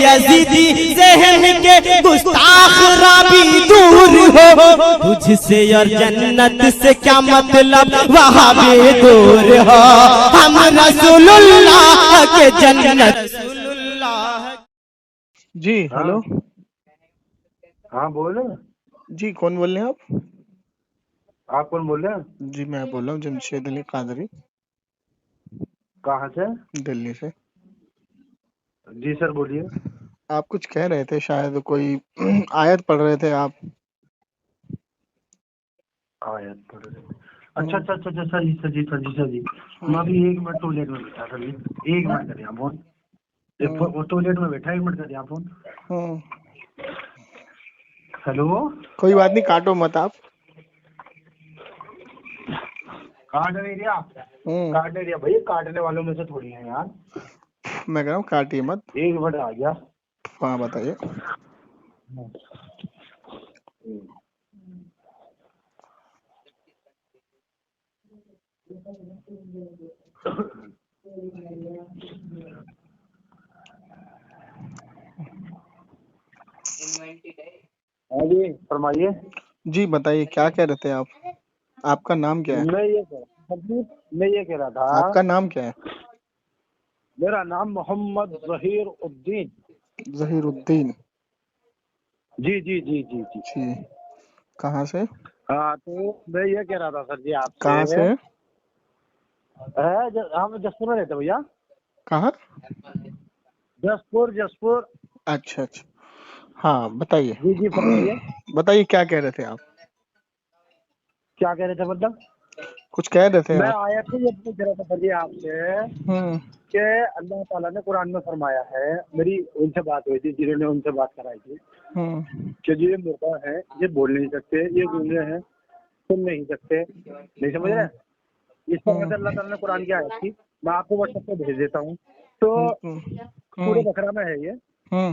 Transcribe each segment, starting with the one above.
یزیدی ذہن کے گستاخ رابی دور ہو، تجھ سے اور جنت سے کیا مطلب وہاں بھی دور ہو، ہم رسول اللہ کے جنت رسول اللہ۔ جی ہلو، ہاں بولے۔ جی کون بول رہے ہیں آپ کون بول رہے ہیں؟ جی میں بول رہا ہوں جمشید علی قادری، کہاں سے؟ دلی سے۔ جی سر بولیے۔ آپ کچھ کہہ رہے تھے، شاید کوئی آیت پڑھ رہے تھے آپ۔ آیت پڑھ رہے تھے۔ اچھا اچھا اچھا اچھا سر جی سر جی سر جی میں ابھی 1 منٹ ٹوائلٹ میں بیٹھا سر جی، 1 منٹ کریے آپ فون، وہ ٹوائلٹ میں بیٹھا، 1 منٹ کریے آپ فون۔ ہیلو، کوئی بات نہیں، کاٹو مت آپ۔ کاٹ نہیں رہا، کاٹ نہیں رہا بھائی، کاٹنے والوں میں سے تھوڑی ہیں یار۔ میں کہہ رہا ہوں کاٹیے مت۔ 1 منٹ آ گیا۔ ہاں بتائیے۔ ہاں جی فرمائیے۔ جی بتائیے کیا کہہ رہے تھے آپ؟ آپ کا نام کیا ہے؟ میں یہ کہہ رہا تھا، آپ کا نام کیا ہے؟ میرا نام محمد ظہیر الدین۔ ظہیر الدین، جی جی جی جی جی جی کہاں سے؟ ہاں تو میں یہ کہہ رہا تھا سر جی آپ کہاں سے؟ ہم جسپور میں رہتے بھیا۔ کہاں؟ جسپور۔ اچھا اچھا، ہاں بتائیے۔ جی جی فرمائیے۔ بتائیے کیا کہہ رہے تھے آپ؟ کیا کہہ رہے تھے مطلب؟ کچھ کہہ رہے تھے میں آپ؟ آیت یہ پوچھ رہا تھا سر جی آپ سے کہ اللہ تعالیٰ نے قرآن میں فرمایا ہے، میری ان سے بات ہوئی تھی جنہوں نے ان سے بات کرائی تھی کہ یہ مردہ ہے، یہ بول نہیں سکتے، یہ گونگے ہیں، سن نہیں سکتے، نہیں سمجھ رہے؟ اس پر اللہ تعالیٰ نے قرآن کی آیت تھی، میں آپ کو واٹس ایپ پہ بھیج دیتا ہوں، تو سورہ بقرہ میں ہے یہ،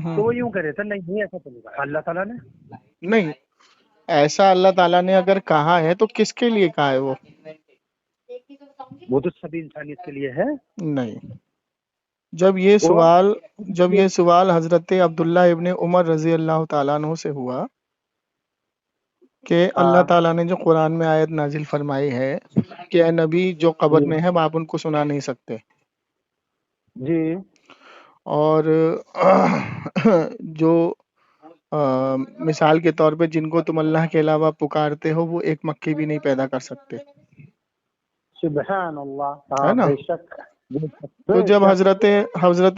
تو وہ یوں کہہ رہے تھے نہیں ایسا تو نہیں کہا اللہ تعالیٰ نے۔ نہیں، ایسا اللہ تعالیٰ نے اگر کہا ہے تو کس کے لیے کہا ہے وہ تو سبھی انسانیت کے لیے ہے۔ نہیں، جب یہ سوال حضرت عبداللہ ابن عمر رضی اللہ تعالیٰ عنہ سے ہوا کہ اللہ تعالیٰ نے جو قرآن میں آیت نازل فرمائی ہے کہ اے نبی جو قبر میں ہے آپ ان کو سنا نہیں سکتے، جی، اور جو مثال کے طور پہ جن کو تم اللہ کے علاوہ پکارتے ہو وہ ایک مکھی بھی نہیں پیدا کر سکتے، سبحان اللہ، ہے نا؟ بے شک۔ تو جب حضرت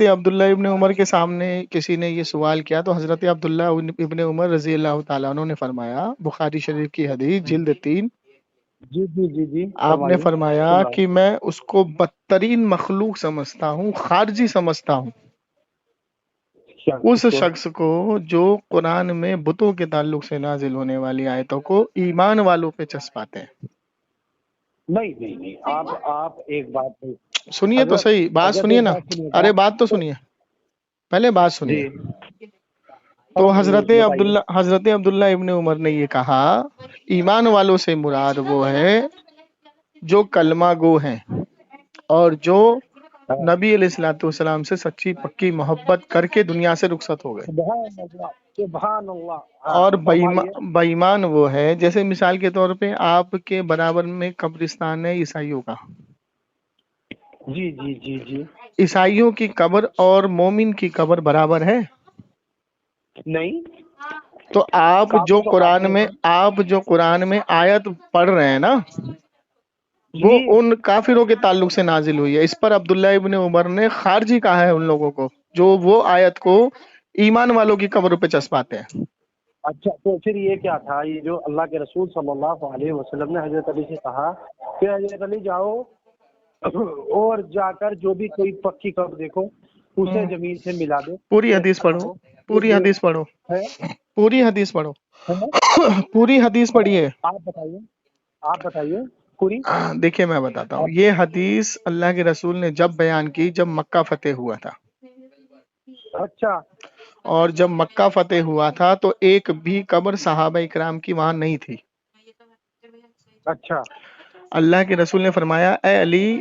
عبداللہ ابن عمر کے سامنے کسی نے یہ سوال کیا تو حضرت عبداللہ ابن عمر رضی اللہ تعالیٰ عنہ نے فرمایا، بخاری شریف کی حدیث جلد 3، جی جی جی جی آپ نے فرمایا کہ میں اس کو بدترین مخلوق سمجھتا ہوں، خارجی سمجھتا ہوں، اس شخص کو جو قرآن میں بتوں کے تعلق سے نازل ہونے والی آیتوں کو ایمان والوں پہ چسپاتے ہیں۔ نہیں آپ ایک بات سنیے تو صحیح، بات سنیے نا، ارے بات تو سنیے، پہلے بات سنیے۔ تو حضرت عبداللہ ابن عمر نے یہ کہا ایمان والوں سے مراد وہ ہے جو کلمہ گو ہیں اور جو نبی علیہ الصلوۃ والسلام سے سچی پکی محبت کر کے دنیا سے رخصت ہو گئے، سبحان اللہ، اور بے ایمان وہ ہے جیسے مثال کے طور پہ آپ کے برابر میں قبرستان ہے عیسائیوں کا، جی جی جی جی، عیسائیوں کی قبر اور مومن کی قبر برابر ہے؟ نہیں۔ تو آپ جو قرآن میں آیت پڑھ رہے ہیں نا وہ ان کافروں کے تعلق سے نازل ہوئی ہے، اس پر عبداللہ ابن عمر نے خارجی کہا ہے ان لوگوں کو جو وہ آیت کو ایمان والوں کی قبروں پہ چسپاتے ہیں۔ اچھا تو پھر یہ کیا تھا، یہ جو اللہ کے رسول صلی اللہ علیہ وسلم نے حضرت علی سے کہا کہ حضرت علی جاؤ اور جا کر جو بھی کوئی پکی قبر دیکھو اسے زمین سے ملا دو، پوری حدیث پڑھو، پوری حدیث پڑھو، پوری حدیث پڑھو، پوری حدیث پڑھیے۔ آپ بتائیے پوری۔ دیکھیے میں بتاتا ہوں، یہ حدیث اللہ کے رسول نے جب بیان کی جب مکہ فتح ہوا تھا، اچھا، اور جب مکہ فتح ہوا تھا تو ایک بھی قبر صحابہ اکرام کی وہاں نہیں تھی۔ اچھا، اللہ کے رسول نے فرمایا اے علی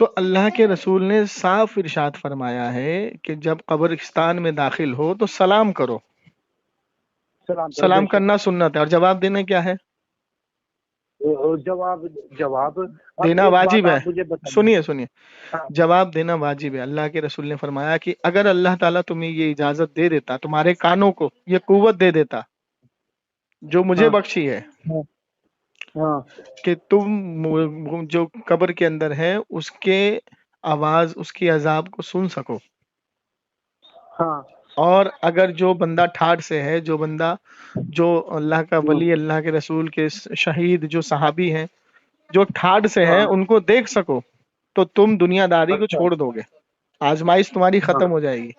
تو اللہ کے رسول نے صاف ارشاد فرمایا ہے کہ جب قبرستان میں داخل ہو تو سلام کرو. سلام کرنا سنت ہے، اور جواب دینا کیا ہے؟ جواب دینا واجب ہے. سنیے جواب دینا واجب ہے. اللہ کے رسول نے فرمایا کہ اگر اللہ تعالیٰ تمہیں یہ اجازت دے دیتا، تمہارے کانوں کو یہ قوت دے دیتا جو مجھے بخشی ہے کہ تم جو قبر کے اندر ہے اس کے آواز، اس کی عذاب کو سن سکو، اور اگر جو بندہ ٹھاٹ سے ہے، جو بندہ جو اللہ کا ولی، اللہ کے رسول کے شہید، جو صحابی ہیں جو ٹھاٹ سے ہیں، ان کو دیکھ سکو تو تم دنیا داری کو چھوڑ دو گے، آزمائش تمہاری ختم ہو جائے گی.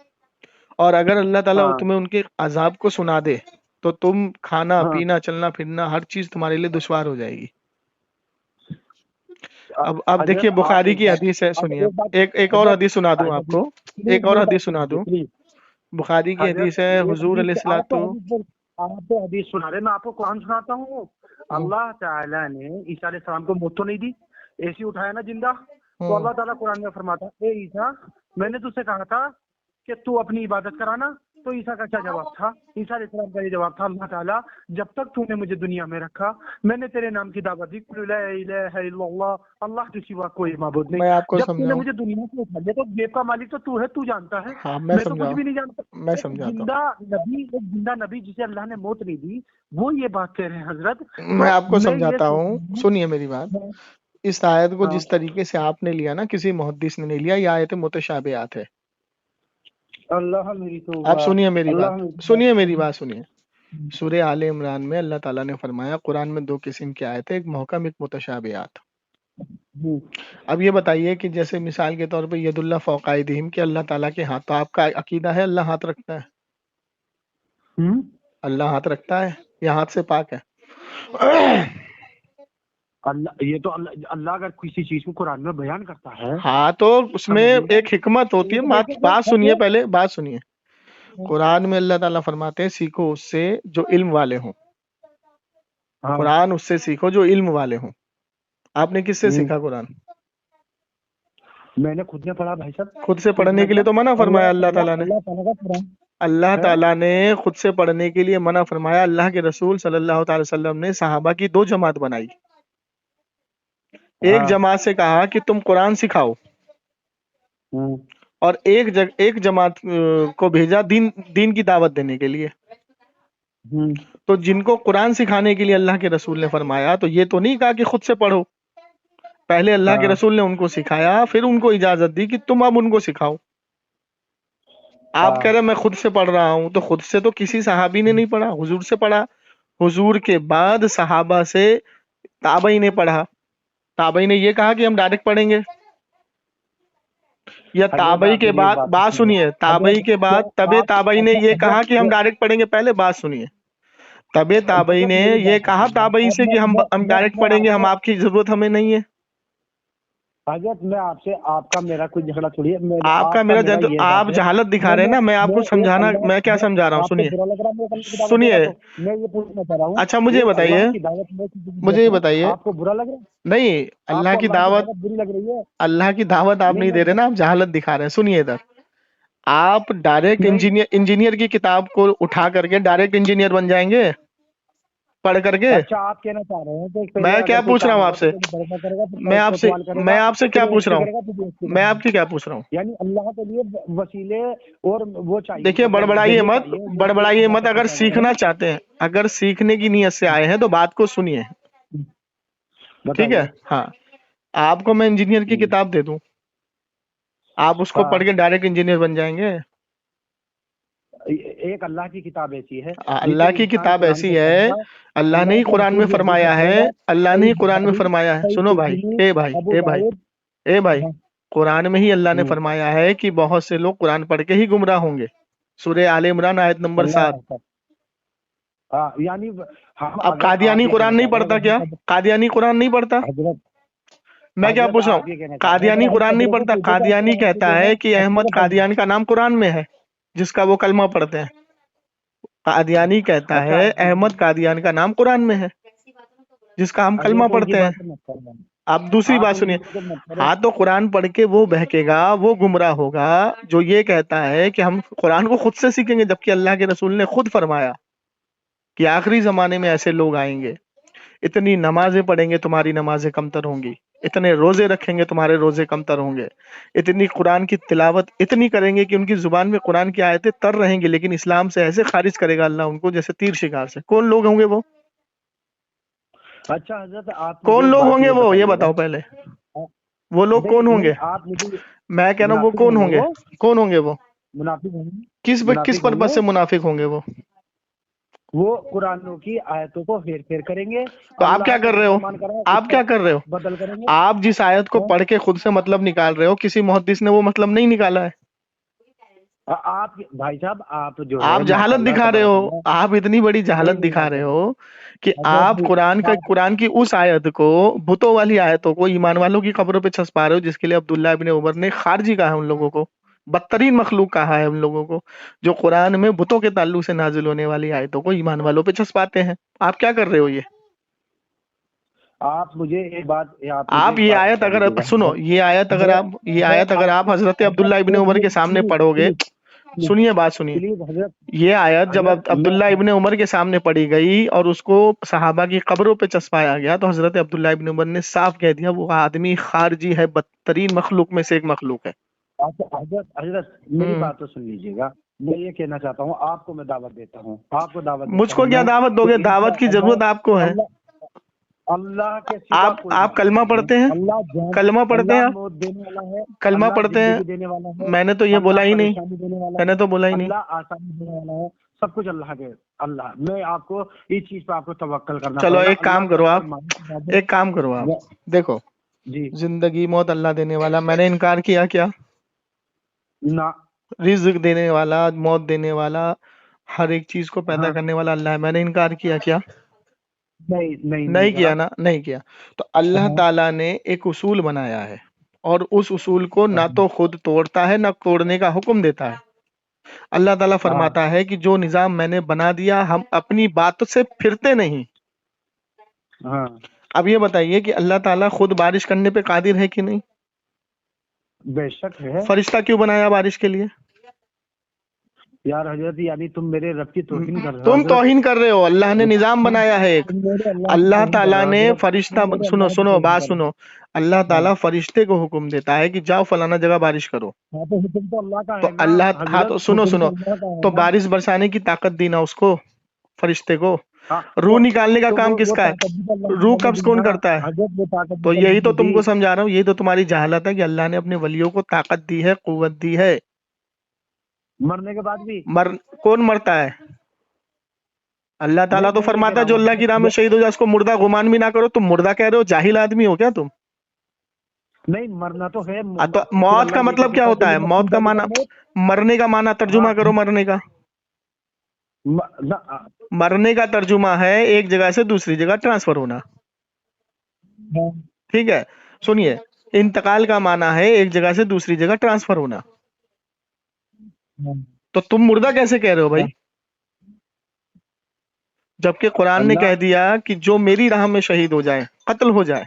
اور اگر اللہ تعالیٰ تمہیں ان کے عذاب کو سنا دے تو تم کھانا پینا، چلنا پھرنا، ہر چیز تمہارے لیے دشوار ہو جائے گی. اب دیکھیے بخاری کی حدیث ہے، سنیے ایک اور حدیث سنا دوں آپ کو، ایک اور حدیث سنا دوں. بخاری کی حدیث ہے، حضور علیہ السلام. آپ کو حدیث سنا رہے، میں آپ کو قرآن سناتا ہوں. اللہ تعالیٰ نے عیسیٰ علیہ السلام کو موت تو نہیں دی، ایسی اٹھایا نا زندہ. تو اللہ تعالیٰ قرآن میں فرماتا ہے، اے عیسیٰ میں نے تجھ سے کہا تھا کہ تو اپنی عبادت کرانا. تو عیسیٰ کا کیا جواب تھا؟ عیسیٰ علیہ السلام کا یہ جواب تھا، اللہ تعالیٰ جب تک تو نے مجھے دنیا میں رکھا میں نے تیرے نام کی دعوت دی، قل لا الہ الا اللہ، اللہ کے سوا کوئی معبود نہیں. جب تو نے مجھے دنیا سے اٹھا لیا تو غیب کا مالک تو ہے، تو جانتا ہے، میں تو کچھ بھی نہیں جانتا. میں سمجھاتا ہوں. ایک زندہ نبی جسے اللہ نے موت نہیں دی وہ یہ بات کہہ رہے ہیں حضرت. میں آپ کو سمجھاتا ہوں، سنیے میری بات. اس آیت کو جس طریقے سے آپ نے لیا نا، کسی محدث نے نہیں لیا. یہ آیت متشابہات ہے. اللہ میری تو آپ سنیے میری بات، سنیے میری بات سنیے. سورہ آل عمران میں اللہ تعالیٰ نے فرمایا قرآن میں 2 قسم کی آیت ہے، ایک محکم، ایک متشابہات. اب یہ بتائیے کہ جیسے مثال کے طور پہ ید اللہ فوق ایدیہم، کہ اللہ تعالیٰ کے ہاتھ، تو آپ کا عقیدہ ہے اللہ ہاتھ رکھتا ہے؟ اللہ ہاتھ رکھتا ہے یا ہاتھ سے پاک ہے؟ اللہ، یہ تو اللہ اگر کسی چیز کو قرآن میں بیان کرتا ہے، ہاں تو اس میں ایک حکمت ہوتی ہے. بات سنیے، پہلے بات سنیے. قرآن میں اللہ تعالیٰ فرماتے ہیں سیکھو اس سے جو علم والے ہوں. قرآن اس سے سیکھو جو علم والے ہوں. آپ نے کس سے سیکھا قرآن؟ میں نے خود نے پڑھا بھائی صاحب. خود سے پڑھنے کے لیے تو منع فرمایا اللہ تعالیٰ نے. اللہ تعالیٰ نے خود سے پڑھنے کے لیے منع فرمایا. اللہ کے رسول صلی اللہ تعالی وسلم نے صحابہ کی 2 جماعت بنائی. ایک جماعت سے کہا کہ تم قرآن سکھاؤ، اور ایک جماعت کو بھیجا دین کی دعوت دینے کے لیے. تو جن کو قرآن سکھانے کے لیے اللہ کے رسول نے فرمایا، تو یہ تو نہیں کہا کہ خود سے پڑھو. پہلے اللہ کے رسول نے ان کو سکھایا، پھر ان کو اجازت دی کہ تم اب ان کو سکھاؤ. آپ کہہ رہے میں خود سے پڑھ رہا ہوں، تو خود سے تو کسی صحابی نے نہیں پڑھا، حضور سے پڑھا. حضور کے بعد صحابہ سے تابعی نے پڑھا. تابعی نے یہ کہا کہ ہم ڈائریکٹ پڑھیں گے، یا تابعی کے بعد، بات سنیے، تابعی کے بعد طب تابعی نے یہ کہا کہ ہم ڈائریکٹ پڑھیں گے. پہلے بات سنیے. طب تابعی نے یہ کہا تابعی سے کہ ہم ڈائریکٹ پڑھیں گے، ہم آپ کی ضرورت ہمیں نہیں ہے. حضرت میں آپ سے، آپ کا میرا کوئی جھگڑا تھوڑی ہے. آپ کا میرا آپ جہالت دکھا رہے ہیں نا. میں آپ کو سمجھانا، میں کیا سمجھا رہا ہوں، سنیے. میں یہ پوچھنا چاہ رہا ہوں، اچھا مجھے بتائیے، مجھے یہ بتائیے. آپ کو برا لگ رہا ہے؟ نہیں، اللہ کی دعوت، بری لگ رہی ہے. اللہ کی دعوت آپ نہیں دے رہے نا، آپ جہالت دکھا رہے ہیں. سنیے ادھر. آپ ڈائریکٹ انجینئر کی کتاب کو اٹھا کر کے ڈائریکٹ انجینئر بن جائیں گے پڑھ کر کے؟ اچھا آپ کہنا چاہ رہے ہیں میں کیا پوچھ رہا ہوں آپ سے؟ میں آپ سے کیا پوچھ رہا ہوں؟ میں آپ کی کیا پوچھ رہا ہوں؟ یعنی اللہ کے لیے وسیلے اور وہ چاہیے. دیکھیے بڑبڑائیے مت، بڑبڑائیے مت. اگر سیکھنا چاہتے ہیں، اگر سیکھنے کی نیت سے آئے ہیں تو بات کو سنیے، ٹھیک ہے؟ ہاں، آپ کو میں انجینئر کی کتاب دے دوں، آپ اس کو پڑھ کے ڈائریکٹ انجینئر بن جائیں گے؟ ایک اللہ کی کتاب ایسی ہے، اللہ کی کتاب ایسی ہے، اللہ نے ہی قرآن میں فرمایا ہے، اللہ نے ہی قرآن میں فرمایا ہے. سنو بھائی، اے بھائی، قرآن میں ہی اللہ نے فرمایا ہے کہ بہت سے لوگ قرآن پڑھ کے ہی گمراہ ہوں گے. سورہ آل عمران آیت نمبر 7. یعنی اب قادیانی قرآن نہیں پڑھتا کیا؟ قادیانی قرآن نہیں پڑھتا؟ میں کیا پوچھ رہا ہوں؟ قادیانی قرآن نہیں پڑھتا. قادیانی کہتا ہے کہ احمد قادیانی کا نام قرآن میں ہے، جس کا وہ کلمہ پڑھتے ہیں. قادیانی کہتا ہے احمد قادیانی کا نام قرآن میں ہے، جس کا ہم کلمہ پڑھتے ہیں. آپ دوسری بات سنیے. ہاں تو قرآن پڑھ کے وہ بہکے گا، وہ گمراہ ہوگا جو یہ کہتا ہے کہ ہم قرآن کو خود سے سیکھیں گے، جبکہ اللہ کے رسول نے خود فرمایا کہ آخری زمانے میں ایسے لوگ آئیں گے، اتنی نمازیں پڑھیں گے تمہاری نمازیں کمتر ہوں گی، اتنے روزے رکھیں گے تمہارے روزے کمتر ہوں گے، اتنی قرآن کی تلاوت اتنی کریں گے کہ ان کی زبان میں قرآن کی آیتیں تر رہیں گی، لیکن اسلام سے ایسے خارج کرے گا اللہ ان کو جیسے تیر شکار سے. کون لوگ ہوں گے وہ؟ اچھا حضرت آپ کون لوگ ہوں گے وہ یہ بتاؤ پہلے. وہ لوگ کون ہوں گے؟ آپ مجھے میں کہہ رہا ہوں وہ کون ہوں گے؟ کون ہوں گے وہ؟ منافق ہوں گے، کس پرپس سے منافق ہوں گے وہ؟ وہ قرآنوں کی آیتوں کو ہیر پھیر کریں گے. تو آپ کیا کر رہے ہو؟ آپ کیا کر رہے ہو؟ بدل کریں گے. آپ جس آیت کو پڑھ کے خود سے مطلب نکال رہے ہو، کسی محدث نے وہ مطلب نہیں نکالا ہے. آپ بھائی صاحب آپ جو آپ جہالت دکھا رہے ہو، آپ اتنی بڑی جہالت دکھا رہے ہو کہ آپ قرآن کی اس آیت کو، بتوں والی آیتوں کو ایمان والوں کی قبروں پہ چھپا رہے ہو، جس کے لیے عبداللہ ابن عمر نے خارجی کہا ہے ان لوگوں کو، بدترین مخلوق کہا ہے ان لوگوں کو، جو قرآن میں بتوں کے تعلق سے نازل ہونے والی آیتوں کو ایمان والوں پہ چھپاتے ہیں. آپ کیا کر رہے ہو یہ؟ آپ مجھے ایک بات آپ یہ آیت اگر سنو، یہ آیت اگر آپ حضرت عبداللہ ابن عمر کے سامنے پڑھو گے، سنیے بات سنیے، یہ آیت جب عبداللہ ابن عمر کے سامنے پڑھی گئی اور اس کو صحابہ کی قبروں پہ چسپایا گیا، تو حضرت عبداللہ ابن عمر نے صاف کہہ دیا وہ آدمی خارجی ہے، بدترین مخلوق میں سے ایک مخلوق ہے. حضرت میری بات تو سن لیجیے گا. میں یہ کہنا چاہتا ہوں، آپ کو میں دعوت دیتا ہوں، آپ کو دعوت. مجھ کو کیا دعوت دو گے؟ دعوت کی ضرورت آپ کو ہے. اللہ کے سوا آپ کلمہ پڑھتے ہیں؟ کلمہ پڑھتے ہیں؟ موت دینے والا ہے، کلمہ پڑھتے ہیں؟ دینے والا ہے، میں نے تو یہ بولا ہی نہیں، دینے والا میں نے تو بولا ہی نہیں. اللہ آسانی دینے والا ہے، سب کچھ اللہ کے. اللہ میں آپ کو اس چیز پہ آپ کو توکل کرنا. چلو ایک کام کرو آپ، ایک کام کرو آپ، دیکھو جی زندگی موت اللہ دینے والا، میں نے انکار کیا کیا؟ نہ. رزق دینے والا، موت دینے والا، ہر ایک چیز کو پیدا کرنے والا اللہ ہے، میں نے انکار کیا کیا؟ نہیں کیا نا، نہیں کیا. تو اللہ تعالیٰ نے ایک اصول بنایا ہے، اور اس اصول کو نہ تو خود توڑتا ہے نہ توڑنے کا حکم دیتا ہے. اللہ تعالیٰ فرماتا ہے کہ جو نظام میں نے بنا دیا، ہم اپنی بات سے پھرتے نہیں. اب یہ بتائیے کہ اللہ تعالیٰ خود بارش کرنے پہ قادر ہے کہ نہیں؟ بے شک ہے. فرشتہ کیوں بنایا بارش کے لیے؟ یار حضرت یعنی تم میرے رب کی توہین کر رہے ہو. تم توہین کر رہے ہو. اللہ نے نظام بنایا ہے ایک. اللہ تعالیٰ نے فرشتہ، سنو بات سنو، اللہ تعالیٰ فرشتے کو حکم دیتا ہے کہ جاؤ فلانا جگہ بارش کرو. تو اللہ تو سنو تو بارش برسانے کی طاقت دی نا اس کو، فرشتے کو. روح نکالنے کا کام کس کا ہے؟ روح قبض کون کرتا ہے؟ تو یہی تو تم کو سمجھا رہا ہوں، یہی تو تمہاری جہالت ہے کہ اللہ نے اپنے ولیوں کو طاقت دی ہے، قوت دی ہے. مرنے کے بعد بھی کون مرتا ہے؟ اللہ تعالیٰ تو فرماتا ہے جو اللہ کی راہ میں شہید ہو جائے اس کو مردہ گمان بھی نہ کرو. تم مردہ کہہ رہے ہو، جاہل آدمی ہو کیا تم؟ نہیں مرنا تو ہے. تو موت کا مطلب کیا ہوتا ہے؟ موت کا معنی، مرنے کا معنی ترجمہ کرو. مرنے کا مرنے کا ترجمہ ہے ایک جگہ سے دوسری جگہ ٹرانسفر ہونا. ٹھیک ہے، سنیے، انتقال کا معنی ہے ایک جگہ سے دوسری جگہ ٹرانسفر ہونا. تو تم مردہ کیسے کہہ رہے ہو بھائی؟ جبکہ قرآن نے کہہ دیا کہ جو میری راہ میں شہید ہو جائے، قتل ہو جائے،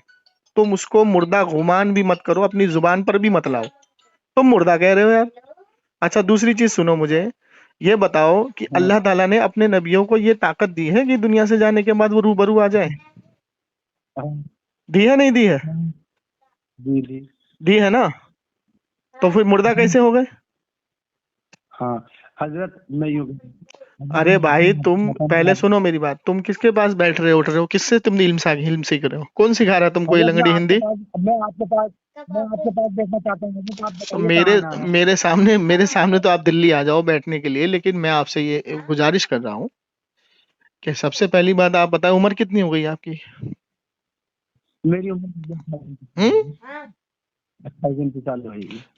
تم اس کو مردہ گمان بھی مت کرو، اپنی زبان پر بھی مت لاؤ. تم مردہ کہہ رہے ہو یار. اچھا دوسری چیز سنو، مجھے یہ بتاؤ کہ اللہ تعالیٰ نے اپنے نبیوں کو یہ طاقت دی ہے کہ دنیا سے جانے کے بعد وہ روبرو آ جائیں؟ دی ہے نہیں دی ہے؟ دی ہے نا. تو پھر مردہ کیسے ہو گئے؟ ہاں حضرت میں ارے بھائی تم پہلے سنو میری بات. تم کس کے پاس بیٹھ رہے اٹھ رہے ہو؟ کس سے تم علم سیکھ رہے ہو؟ کون سکھا رہا ہے تم کو یہ لنگڑی ہندی؟ میں آپ کے پاس دیکھنا چاہتا ہوں. میرے سامنے تو آپ دلی آ جاؤ بیٹھنے کے لیے، لیکن میں آپ سے یہ گزارش کر رہا ہوں کہ سب سے پہلی بات آپ بتائیں عمر کتنی ہو گئی آپ کی؟ میری عمر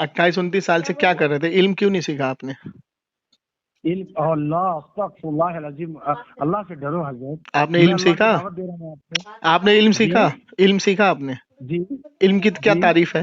28-29 سال سے کیا کر رہے تھے؟ علم کیوں نہیں سیکھا آپ نے؟ اللہ سے ڈرو حضرت. آپ نے علم سیکھا؟ آپ نے علم سیکھا؟ علم سیکھا آپ نے؟ جی. علم کی کیا تعریف ہے؟